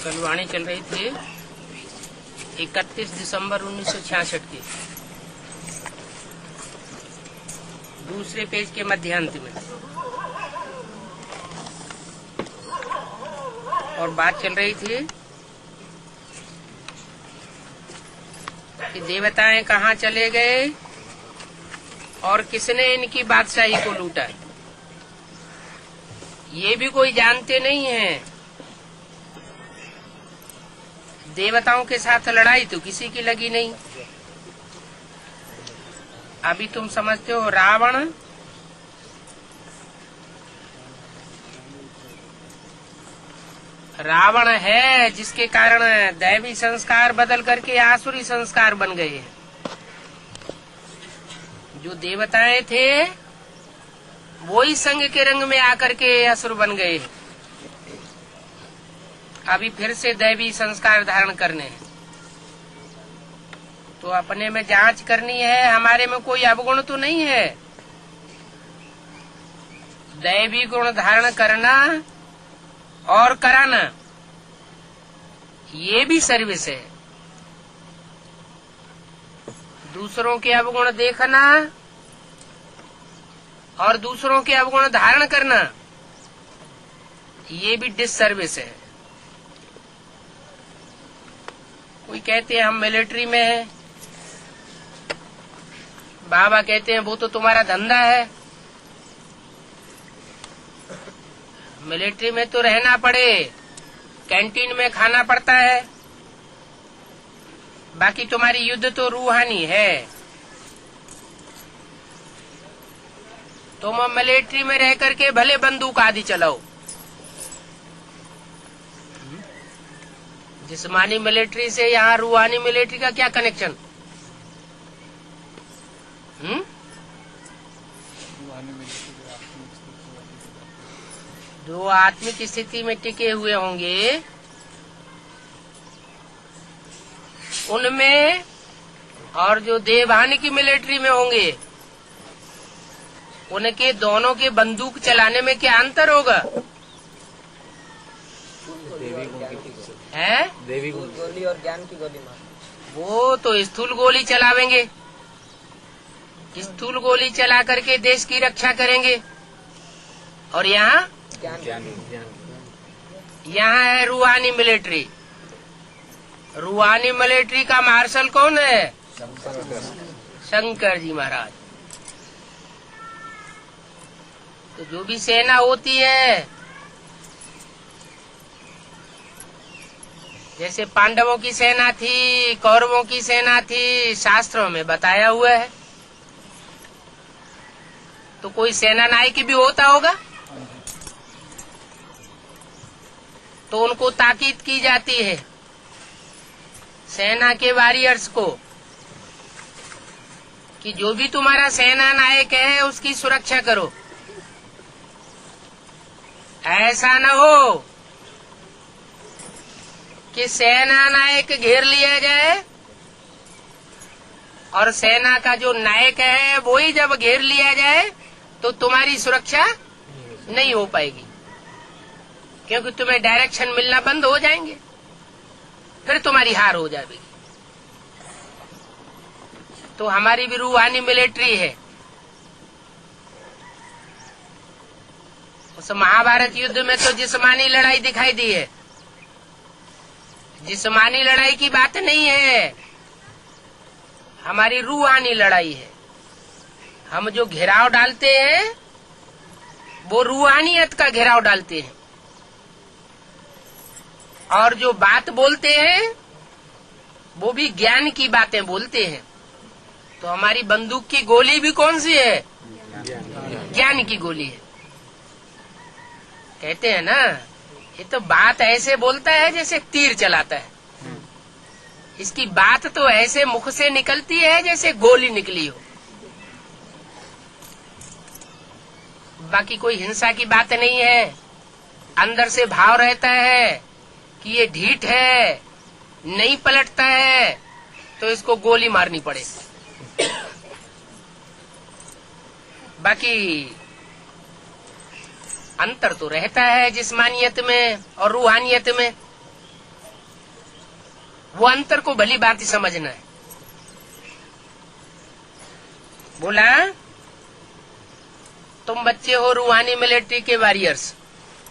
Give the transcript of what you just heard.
कल वाणी चल रही थी 31 दिसंबर 1966 की दूसरे पेज के मध्यांत में, और बात चल रही थी कि देवताएं कहाँ चले गए और किसने इनकी बादशाही को लूटा। ये भी कोई जानते नहीं है। देवताओं के साथ लड़ाई तो किसी की लगी नहीं। अभी तुम समझते हो रावण है जिसके कारण दैवी संस्कार बदल करके आसुरी संस्कार बन गए हैं। जो देवताएं थे वही संग के रंग में आकर के असुर बन गए। अभी फिर से दैवी संस्कार धारण करने हैं, तो अपने में जांच करनी है। हमारे में कोई अवगुण तो नहीं है। दैवी गुण धारण करना और कराना ये भी सर्विस है। दूसरों के अवगुण देखना और दूसरों के अवगुण धारण करना ये भी डिससर्विस है। कोई कहते हैं हम मिलिट्री में हैं, बाबा कहते हैं वो तो तुम्हारा धंधा है। मिलिट्री में तो रहना पड़े, कैंटीन में खाना पड़ता है, बाकी तुम्हारी युद्ध तो रूहानी है। तुम मिलिट्री में रह करके भले बंदूक आदि चलाओ। जिस्मानी मिलिट्री से यहाँ रूहानी मिलिट्री का क्या कनेक्शन? जो आत्मिक स्थिति में टिके हुए होंगे उनमें, और जो देवहानी की मिलिट्री में होंगे उनके दोनों के बंदूक चलाने में क्या अंतर होगा? है देवी गोली और ज्ञान की गोली मार। वो तो स्थूल गोली चलावेंगे, स्थूल गोली चला करके देश की रक्षा करेंगे। और यहाँ यहाँ है रूहानी मिलिट्री। रूहानी मिलिट्री का मार्शल कौन है? शंकर जी महाराज। तो जो भी सेना होती है, जैसे पांडवों की सेना थी, कौरवों की सेना थी, शास्त्रों में बताया हुआ है। तो कोई सेना नायक भी होता होगा, तो उनको ताकीद की जाती है सेना के वॉरियर्स को कि जो भी तुम्हारा सेना नायक है उसकी सुरक्षा करो। ऐसा न हो कि सेना नायक घेर लिया जाए और सेना का जो नायक है वो ही जब घेर लिया जाए तो तुम्हारी सुरक्षा नहीं हो पाएगी, क्योंकि तुम्हें डायरेक्शन मिलना बंद हो जाएंगे, फिर तुम्हारी हार हो जाएगी। तो हमारी भी रूहानी मिलिट्री है। उस महाभारत युद्ध में तो जिस्मानी लड़ाई दिखाई दी है। जिस्मानी लड़ाई की बात नहीं है, हमारी रूहानी लड़ाई है। हम जो घेराव डालते हैं वो रूहानियत का घेराव डालते हैं, और जो बात बोलते हैं वो भी ज्ञान की बातें बोलते हैं। तो हमारी बंदूक की गोली भी कौन सी है? ज्ञान की गोली है। कहते हैं ना, ये तो बात ऐसे बोलता है जैसे तीर चलाता है। इसकी बात तो ऐसे मुख से निकलती है जैसे गोली निकली हो। बाकी कोई हिंसा की बात नहीं है। अंदर से भाव रहता है कि ये ढीठ है, नहीं पलटता है, तो इसको गोली मारनी पड़े। बाकी अंतर तो रहता है जिस्मानियत में और रूहानियत में। वो अंतर को भली बात समझना है। बोला तुम बच्चे हो रूहानी मिलिट्री के वॉरियर्स,